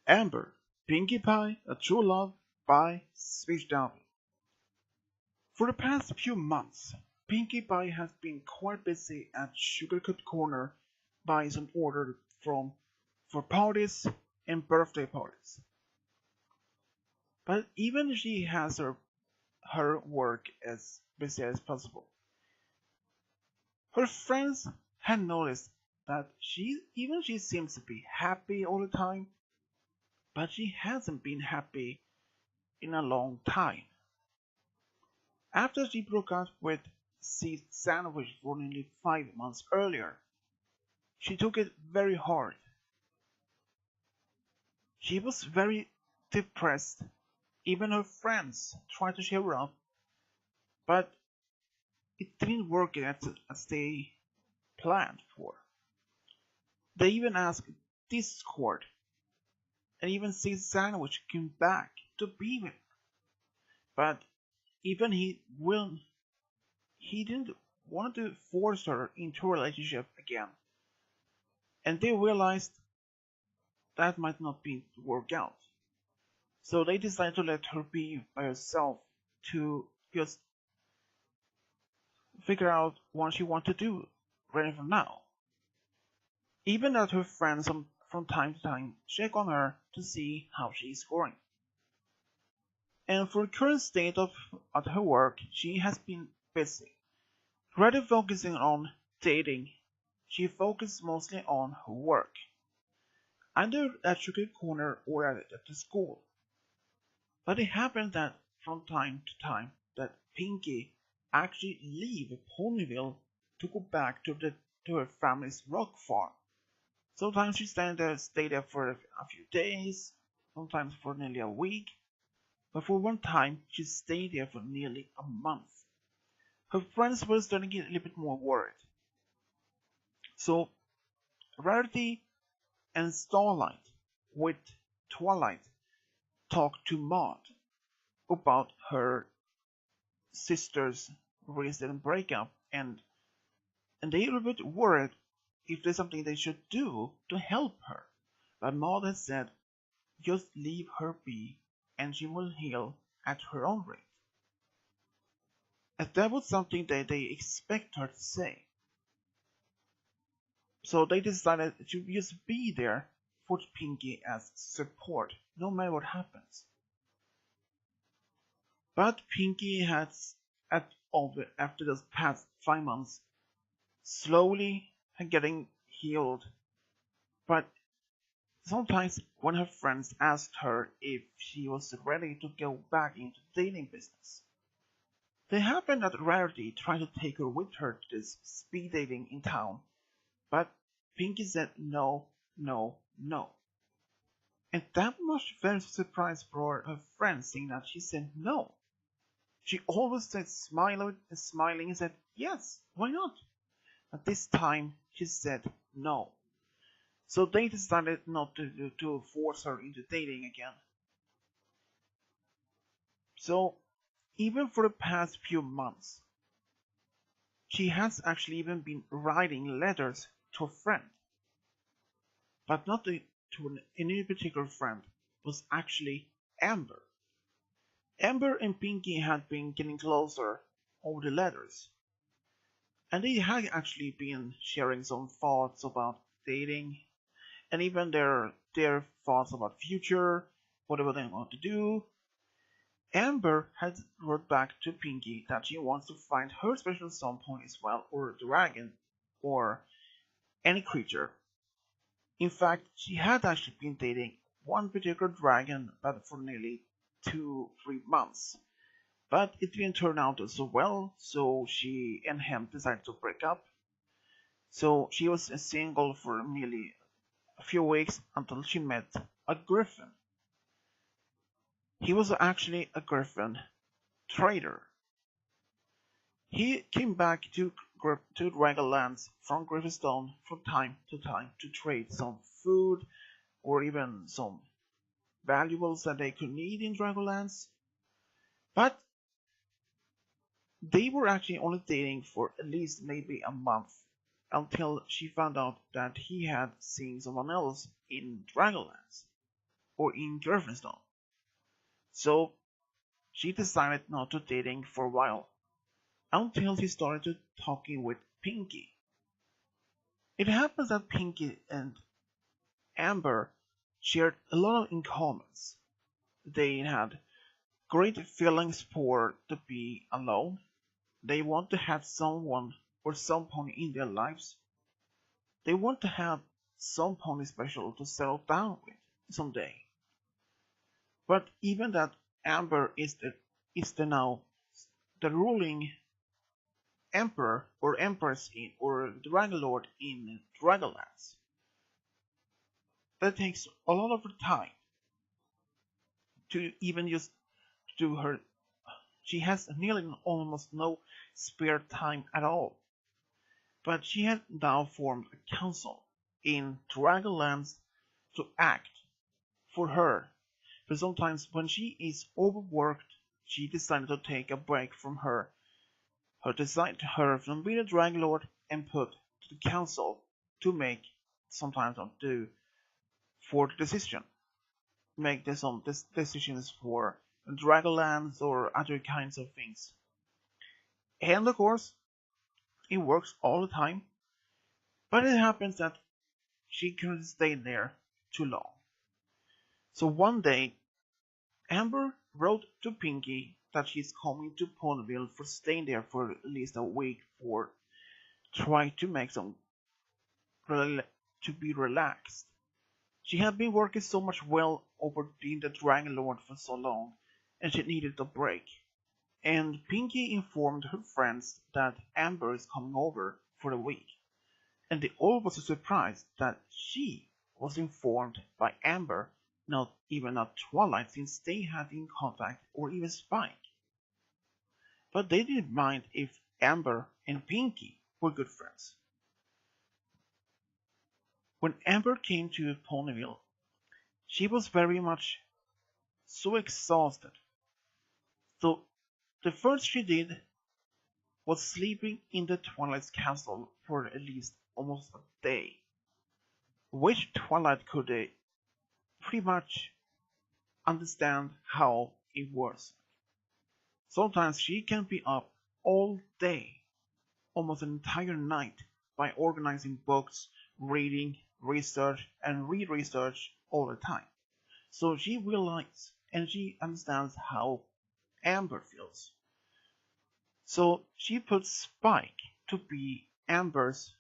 Ember, Pinkie Pie, A True Love by Switch Down. For the past few months, Pinkie Pie has been quite busy at Sugarcut Corner buying some orders for parties and birthday parties. But even she has her work as busy as possible. Her friends had noticed that she seems to be happy all the time, but she hasn't been happy in a long time. After she broke up with Seed Sandwich for nearly 5 months earlier, she took it very hard. She was very depressed. Even her friends tried to cheer her up, but it didn't work as they planned for. They even asked Discord, and even Seed Sandwich came back to be with her. But even he didn't want to force her into a relationship again, and they realized that might not work out. So they decided to let her be by herself to just figure out what she wants to do right from now. Even that her friends from time to time check on her to see how she's scoring. And for the current state at her work, she has been busy. Rather focusing on dating, she focused mostly on her work, either at Sugar Corner or at the school. But it happened that from time to time that Pinkie actually leave Ponyville to go back to her family's rock farm. Sometimes she stay there for a few days, sometimes for nearly a week, but for one time she stayed there for nearly a month. Her friends were starting to get a little bit more worried. So Rarity and Starlight with Twilight talked to Maud about her sister's recent breakup, and they were a bit worried if there's something they should do to help her. But Maud had said, just leave her be and she will heal at her own rate. And that was something that they expect her to say. So they decided to just be there for Pinkie as support, no matter what happens. But Pinkie has, after those past 5 months, slowly getting healed. But sometimes when her friends asked her if she was ready to go back into the dating business, it happened that Rarity tried to take her with her to this speed dating in town, but Pinkie said no, no, no. And that was very surprised for her friends, seeing that she said no. She always said smiling and said yes, why not? But this time she said no. So they decided not to force her into dating again. So even for the past few months, she has actually even been writing letters to a friend. But not to any particular friend, it was actually Ember. Ember and Pinkie had been getting closer over the letters. And they had actually been sharing some thoughts about dating, and even their thoughts about future, whatever they want to do. Ember had wrote back to Pinkie that she wants to find her special someone as well, or a dragon, or any creature. In fact, she had actually been dating one particular dragon, but for nearly 2-3 months. But it didn't turn out so well, so she and him decided to break up. So she was single for nearly a few weeks until she met a griffin. He was actually a griffin trader. He came back to Dragonlance from Griffinstone from time to time to trade some food or even some valuables that they could need in Dragonlance. But they were actually only dating for at least maybe a month until she found out that he had seen someone else in Dragonlance. or in Girlfriendstone. So she decided not to dating for a while, until she started talking with Pinkie. It happens that Pinkie and Ember shared a lot in common. They had great feelings for to be alone. They want to have someone or some pony in their lives. They want to have some pony special to settle down with someday. But even that Amber is the now the ruling emperor or empress in or dragon lord in Dragonlance. That takes a lot of her time to even just do her. She has nearly almost no spare time at all. But she had now formed a council in Dragonlance to act for her. But sometimes when she is overworked, she decided to take a break from her decide her from being a Dragon Lord and put to the council to make sometimes not do for the decision. Make some decisions for Dragonlance or other kinds of things. And of course, it works all the time, but it happens that she couldn't stay there too long. So one day, Amber wrote to Pinkie that she's coming to Ponyville for staying there for at least a week for try to make some to be relaxed. She had been working so much well over being the Dragon Lord for so long, and she needed a break. And Pinkie informed her friends that Amber is coming over for a week, and they all was surprised that she was informed by Amber, not Twilight, since they had in contact or even Spike. But they didn't mind if Amber and Pinkie were good friends. When Amber came to Ponyville, she was very much so exhausted. So the first she did was sleeping in the Twilight's castle for at least almost a day, which Twilight could pretty much understand how it was. Sometimes she can be up all day, almost an entire night, by organizing books, reading, research, and re-research all the time. So she realizes and she understands how Amber feels. So she puts Spike to be Amber's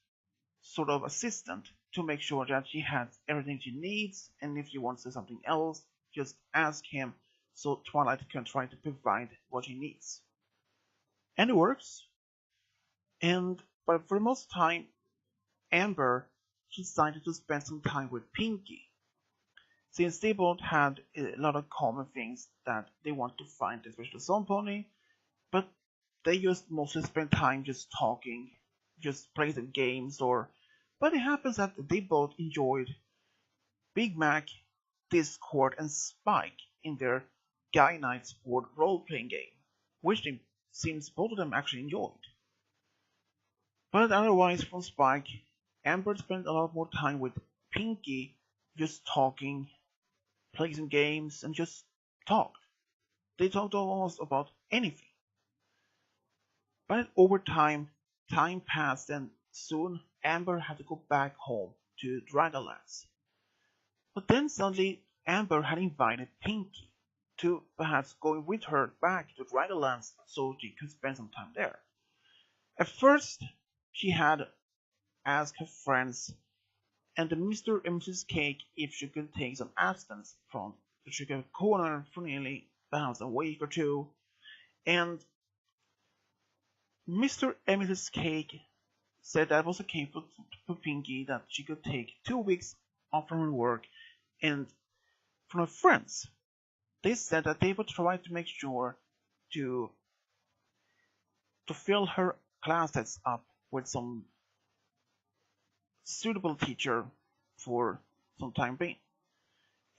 sort of assistant to make sure that she has everything she needs, and if she wants something else, just ask him so Twilight can try to provide what she needs. And it works. But for the most time, Amber decided to spend some time with Pinkie, since they both had a lot of common things that they want to find, especially Zone Pony, but they just mostly spend time just talking, just playing some games, but it happens that they both enjoyed Big Mac, Discord, and Spike in their Guy Night Sport role-playing game, which it seems both of them actually enjoyed. But otherwise, from Spike, Amber spent a lot more time with Pinkie, just talking, playing some games, and just talked. They talked almost about anything. But over time passed, and soon Amber had to go back home to Dragonlance. But then suddenly Amber had invited Pinkie to perhaps go with her back to Dragonlance so she could spend some time there. At first, she had asked her friends and the Mr. and Mrs. Cake if she could take some abstinence from the sugar corner for nearly perhaps a week or two, and Mr. and Mrs. Cake said that was okay for Pinkie, that she could take 2 weeks off from her work, and from her friends, they said that they would try to make sure to fill her classes up with some suitable teacher for some time being.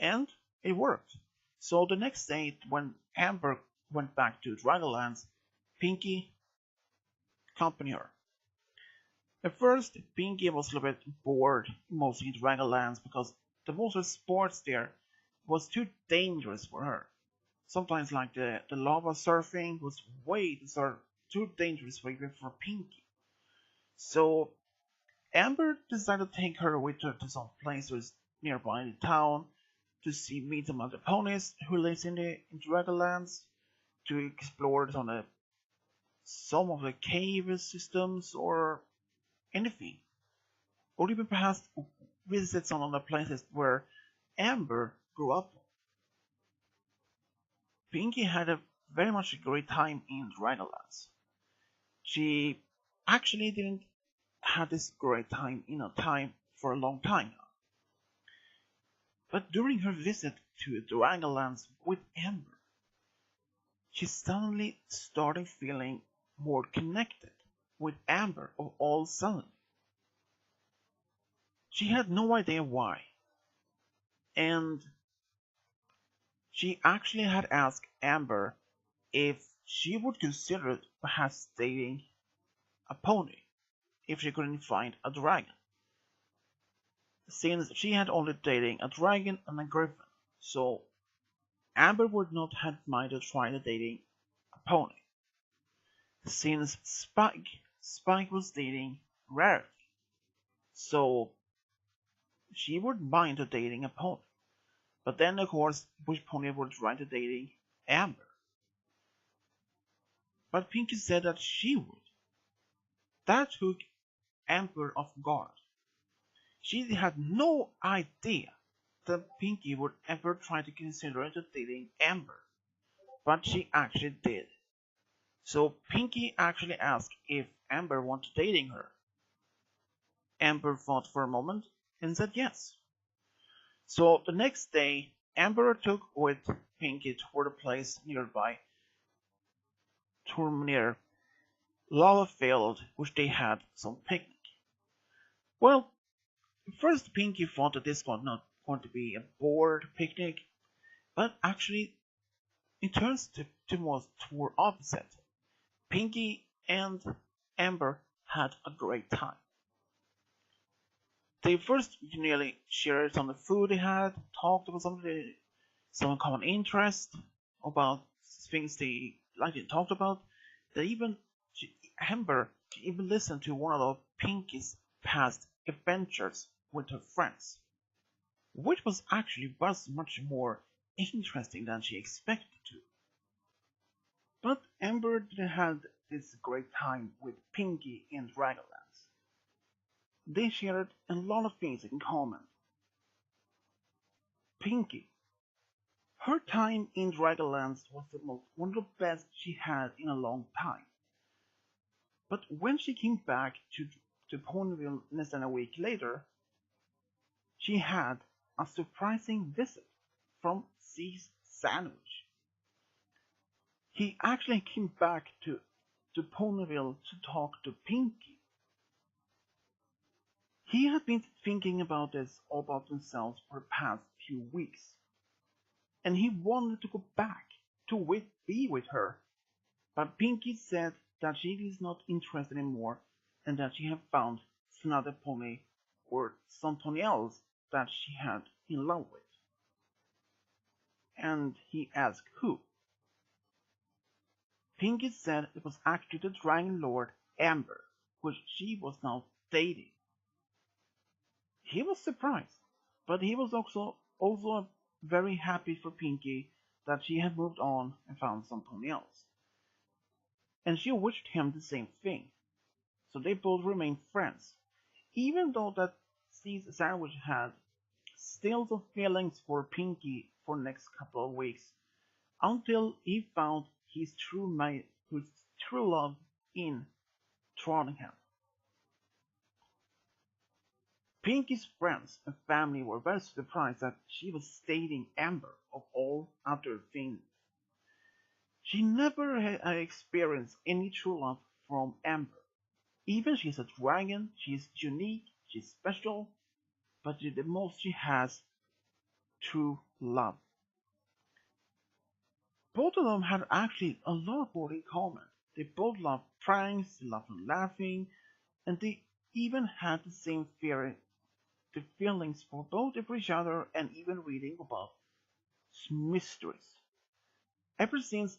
And it worked. So the next day, when Amber went back to Dragonlance, Pinkie accompanied her. At first, Pinkie was a little bit bored, mostly in Dragonlance, because the most of sports there was too dangerous for her. Sometimes like the lava surfing was too dangerous for even for Pinkie. So Amber decided to take her with her to some places nearby the town to meet some other ponies who lives in Dragonlands, to explore some of the cave systems or anything, or even perhaps visit some of the places where Amber grew up. Pinkie had a very much a great time in Dragonlands. She actually didn't have this great time in a time for a long time now. But during her visit to Dragonlands with Amber, she suddenly started feeling more connected with Amber of all sudden. She had no idea why, and she actually had asked Amber if she would consider perhaps dating a pony if she couldn't find a dragon, since she had only dating a dragon and a griffin, so Amber would not have minded trying dating a pony. Since Spike was dating Rarity, so she would mind dating a pony. But then, of course, which pony would try to dating Amber? But Pinkie said that she would. That took Amber off guard. She had no idea that Pinkie would ever try to consider dating Amber, but she actually did. So Pinkie actually asked if Amber wanted dating her. Amber thought for a moment and said yes. So the next day, Amber took with Pinkie toward a place nearby, near lava field, which they had some picnic. Well, first Pinkie thought that this was not going to be a bored picnic, but actually it turns to more toward opposite. Pinkie and Amber had a great time. They first nearly shared some of the food they had, talked about some common interest, about things they liked and talked about. Amber even listened to one of Pinkie's past adventures with her friends, which was much more interesting than she expected to. But Amber had this great time with Pinkie in Dragonlance. They shared a lot of things in common. Pinkie, her time in Dragonlance was one of the best she had in a long time. But when she came back to Ponyville less than a week later, she had a surprising visit from C's Sandwich. He actually came back to Ponyville to talk to Pinkie. He had been thinking about this all about himself for the past few weeks, and he wanted to go back to be with her. But Pinkie said that she is not interested anymore and that she had found another pony or something else that she had in love with. And he asked who. Pinkie said it was actually the Dragon Lord Amber, which she was now dating. He was surprised, but he was also very happy for Pinkie that she had moved on and found something else. And she wished him the same thing, so they both remained friends, even though that Steve's Sandwich had still some feelings for Pinkie for the next couple of weeks, until he found his true love in Trondheim. Pinkie's friends and family were very surprised that she was dating Amber of all other things. She never had experienced any true love from Amber. Even she's a dragon, she's unique, she's special, but the most she has true love. Both of them had actually a lot more in common. They both loved pranks, they loved laughing, and they even had the same feelings for both of each other, and even reading about mysteries. Ever since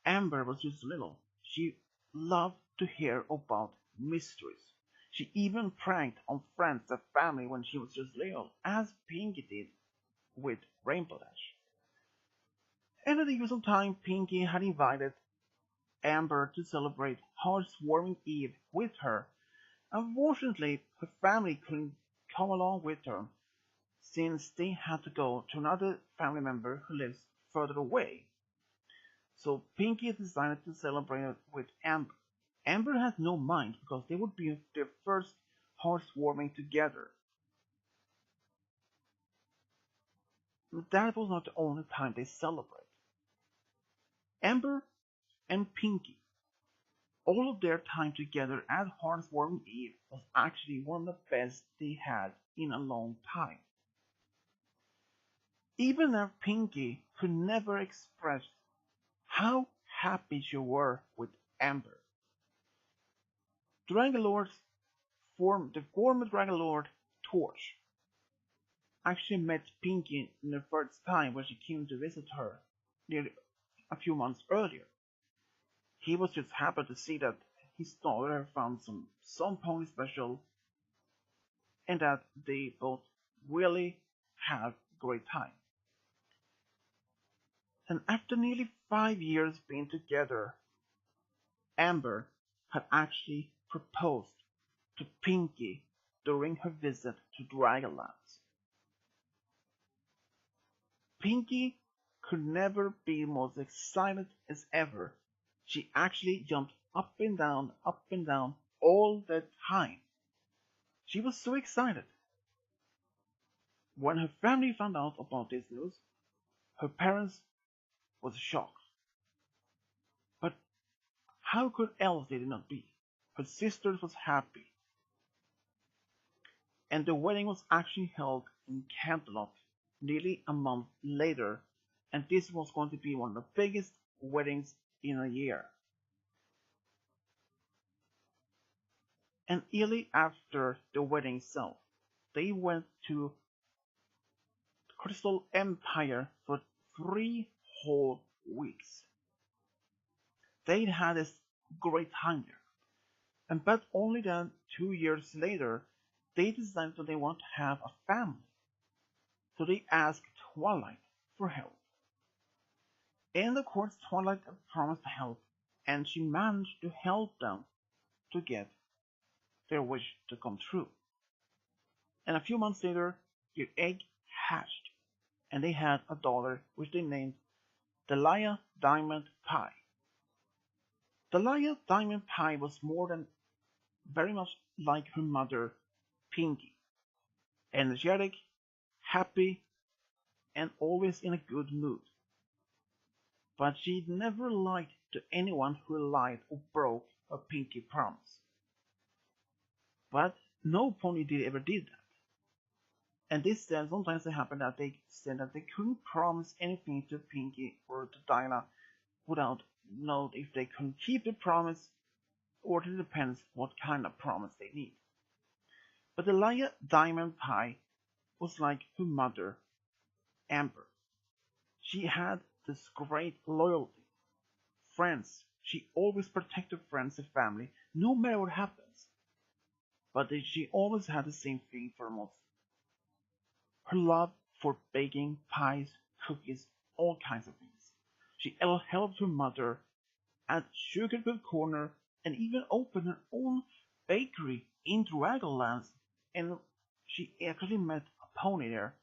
Amber was just little, she loved to hear about mysteries. She even pranked on friends and family when she was just little, as Pinkie did with Rainbow Dash. And at the usual time, Pinkie had invited Amber to celebrate Heartwarming Eve with her. Unfortunately, her family couldn't come along with her, since they had to go to another family member who lives further away. So Pinkie decided to celebrate it with Amber. Amber had no mind because they would be their first housewarming together. But that was not the only time they celebrated. Amber and Pinkie, all of their time together at Heartwarming Eve was actually one of the best they had in a long time. Even if Pinkie could never express how happy she were with Amber. The former Dragon Lord Torch actually met Pinkie in the first time when she came to visit her nearly a few months earlier. He was just happy to see that his daughter found some pony special and that they both really had a great time. And after nearly 5 years being together, Amber had actually proposed to Pinkie during her visit to Dragonlance. Pinkie could never be more excited as ever. She actually jumped up and down all the time. She was so excited. When her family found out about this news, her parents was shocked. But how could else they did not be? Her sister was happy. And the wedding was actually held in Canterlot nearly a month later, and this was going to be one of the biggest weddings in a year. And yearly after the wedding itself, they went to Crystal Empire for 3 whole weeks. They had a great time there. And but only then 2 years later, they decided that they want to have a family. So they asked Twilight for help. And of course, Twilight promised help, and she managed to help them to get their wish to come true. And a few months later, their egg hatched, and they had a daughter which they named Delia Diamond Pie. Delia Diamond Pie was more than very much like her mother, Pinkie, energetic, happy, and always in a good mood. But she never lied to anyone who lied or broke a Pinkie promise. But no pony ever did that. And this said sometimes it happened that they said that they couldn't promise anything to Pinkie or to Dyla without knowing if they could keep the promise, or it depends what kind of promise they need. But Delia Diamond Pie was like her mother, Amber. She had this great loyalty. Friends. She always protected friends and family, no matter what happens. But she always had the same thing for most. Her love for baking, pies, cookies, all kinds of things. She helped her mother at Sugarwood Corner and even opened her own bakery in Dragonlance, and she actually met a pony there,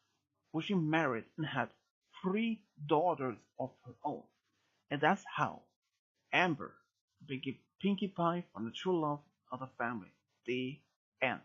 who she married and had 3 daughters of her own. And that's how Amber became Pinkie Pie from the true love of the family. The end.